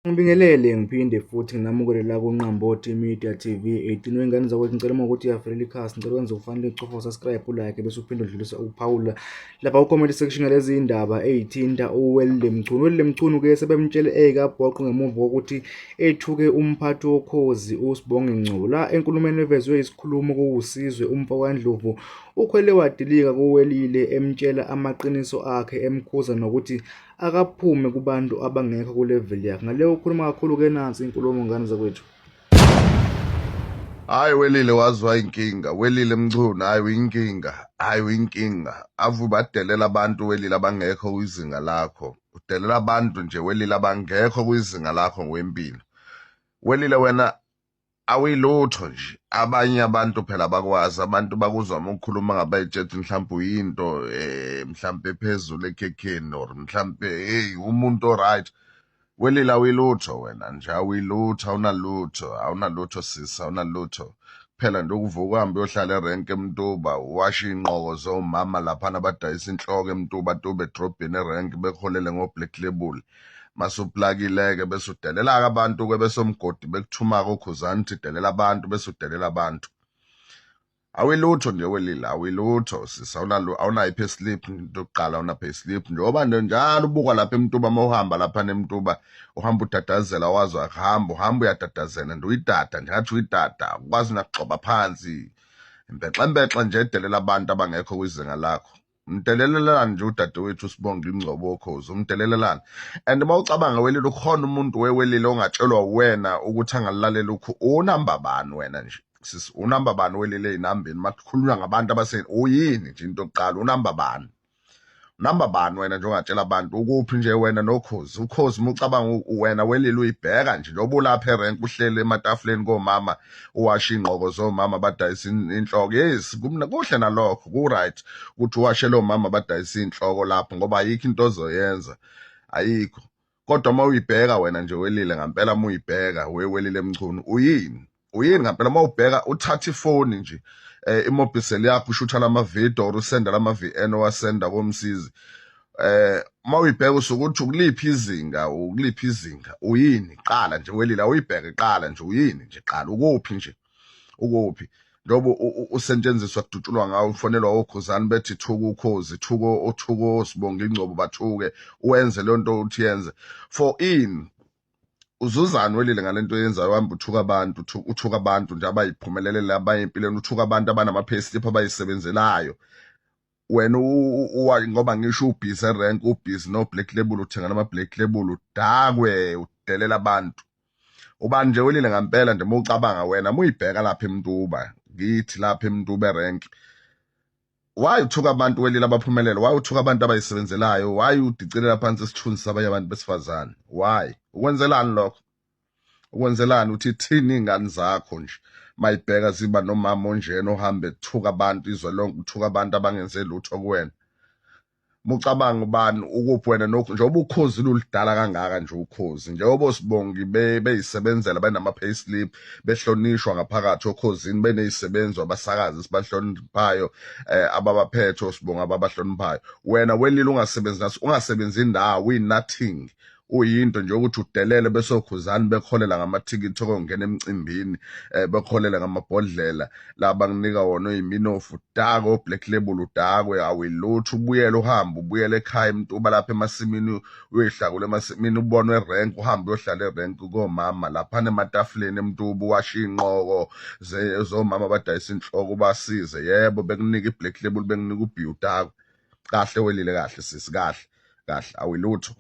Ngibingelele ngiphinde futhi nginamukele la kuNqambothi Media TV 18 wengane zakwethu ngicela uma ukuthi uyavelela ikhasi ngicela wenze ufanele ucofa subscribe ulike bese uphinde udlulisa ukuphawula lapha ucomment section ngalezi indaba ezithinta uWelile Mchunu. uWelile Mchunu ke sebemtshele ekabhoqo ngemuva kokuthi ethuke umphathi woKhozi uSibonge Ngcobo la enkulumeni evezwe isikhulumo kuwusizwe umfowandlovu ukhwele wadilika kuWelile emtshela amaqiniso akhe emkhuza nokuthi akaphume kubantu abangekho ku-level yakhe. Ngaleyo ukhuluma kakhulu-ke nansi inkulumo ngane zakwethu. Hayi Welile wazwa inkinga, Welile Mchunu hayi uyinkinga. Ave ubadelela abantu Welile abangekho kwizinga lakho. Udelela abantu nje Welile abangekho kwizinga lakho ngwempilo. Welile wena awuyilutho nje. Abanye abantu phela bakwazi, abantu bakuzwa uma ukhuluma ngabayitshethi mhlawumbe uyinto mhlawumbe phezulu ekhekheni or mhlawumbe umuntu oright. Welile awuyilutho wena nje, awuyilutho, awunalutho sisi, awunalutho. Phela nje ukuvuka uhambe uyohlala erenke eMtuba, washa iy'nqoko zomama laphana abadayisa inhloko eMtuba tube edrobheni erenke bekuholele ngo-black label. Masuplakile-ke bese udelela-ke abantu-ke bese umgodi bekuthuma-ke okhuzani uthi delela abantu bese udelela abantu. Awuyilutho nje Welile, awuyilutho sisi, awunayo i-payslip. Into yokuqala awuna-payslip njengoba nje njalo ubukwa lapha eMtuba uma uhamba laphana eMtuba uhamba udadazela, wazi uhamba uyadadazela nje, uyidada nje ngathi uyidada, ukwazi nakugxoba phansi imbexembexe nje edelela abantu abangekho kwizinga lakho. Umdelelelani nje udadewethu uSibonge Ngcobo woKhozi, umdelelelani. And uma ucabanga Welile ukhona umuntu weWelile ongatshelwa wena ukuthi angalalela unamba bani wena nje sisi, unamba bani Welile ey'nambeni makukhulunywa ngabantu uyini nje into yokuqala, unamba bani? Unamba bani wena nje ongatshela abantu ukuphi nje wena noKhozi? uKhozi uma ucabanga wena Welile uyibheka nje njengoba ulapha erenke uhlele ematafuleni komama uwasha iy'nqoko zomama abadayisa inhloko. Yes, kuhle nalokho, ku-right ukuthi uwashe lo mama abadayisa iy'nhloko lapho ngoba ayikho into ozoyenza, ayikho. Kodwa uma uyibheka wena nje Welile ngampela, uma uyibheka Welile Mchunu uyini ngampela uma ubheka uthatha ifoni nje imobhiseli yakho ushutha lamavidiyo or usenda lama-VN owasenda komsizi. Uma uyibheka usukuthi ukuliphi izinga, uyini? Qala nje Welile, awuyibheke, qala nje uyini nje, qala ukuphi nje, ukuphi njengoba usetshenziswa kudutshulwa ngawo, ufonelwa okhuzani bethi thuka uKhozi, thuka Sibonge Ngcobo bathuke, uwenze leyo nto uthi yenze for ini. Uzuzani Welile ngalento yenzayo, uhamba uthuka abantu nje abayiphumelelele abanye empilweni, uthuka abantu abanama-payslip abayisebenzelayo. Wena ngoba ngisho ubhizi erenk, ubhizi no-black label, uthenga nama-black label, udakwe udelela abantu. Ubani nje Welile ngampela nje uma ucabanga wena, uma uyibheka lapha eMtuba, ngithi lapha eMtuba erenk, why uthuka abantu Welile abaphumelele? Why uthuka abantu abayisebenzelayo? Why udicelela phansi isithunzi sabanye abantu besifazane? Why? Ukwenzelani lokho? Ukwenzelani? Uthi thini iy'ngane zakho nje mayibheka ziba nomama onjena ohambe ethuka abantu izwe lonke, uthuka abantu abangenze lutho kuwena? Mucabanga ubani ukuphi wena njengoba uKhozi lulidala kangaka nje, uKhozi njengoba uSibonge beyisebenzela benama-payslip, behlonishwa ngaphakathi okhozini, beney'sebenzi abasakazi sibahloniphayo ababaphethe oSibonge ababahloniphayo. Wena Welile ungasebenzi indawo, uyi-nothing, uyinto nje ukuthi udelele bese okhuzani bekholela ngamathikithi okungena emcimbini, bekholela ngamabhodlela la banginika wona oyiminofu, udakwe o-black label, udakwe, awuyilutho. Ubuyele ekhaya eMtuba lapha emasimini, uyoyihlakula emasimini, ubonwe erenk, uhambe uyohlala erenk komama laphana ematafuleni eMtuba, uwashe iy'nqoko zomama abadayisa inhloko ubasize. Yebo, bekunika i-black label, bekunika ubhiya, udakwe. Kahle Welile, kahle sisi, kahle, awuyilutho.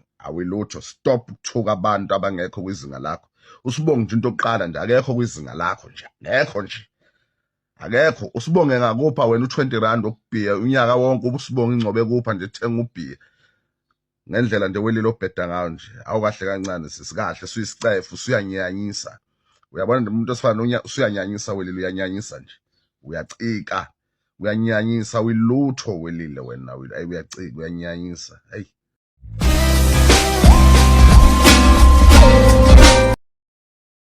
Stop ukuthuka abantu abangekho kwizinga lakho. uSibonge nje into yokuqala nje akekho kwizinga lakho nje, akekho. uSibonge ngakupha wena u-20 okubhiya unyaka wonke, uSibonge Ngcobo ekupha nje, thenga ubhiya ngendlela nje Welile obheda ngayo nje, awukahle kancane sisi, kahle, usuyisicefu, usuyanyanyisa. Uyabona nje umuntu osifana usuyanyanyisa Welile, uyanyanyisa nje, uyacika, uyanyanyisa, awuyilutho Welile wena, uyacika, uyanyanyisa, hayi.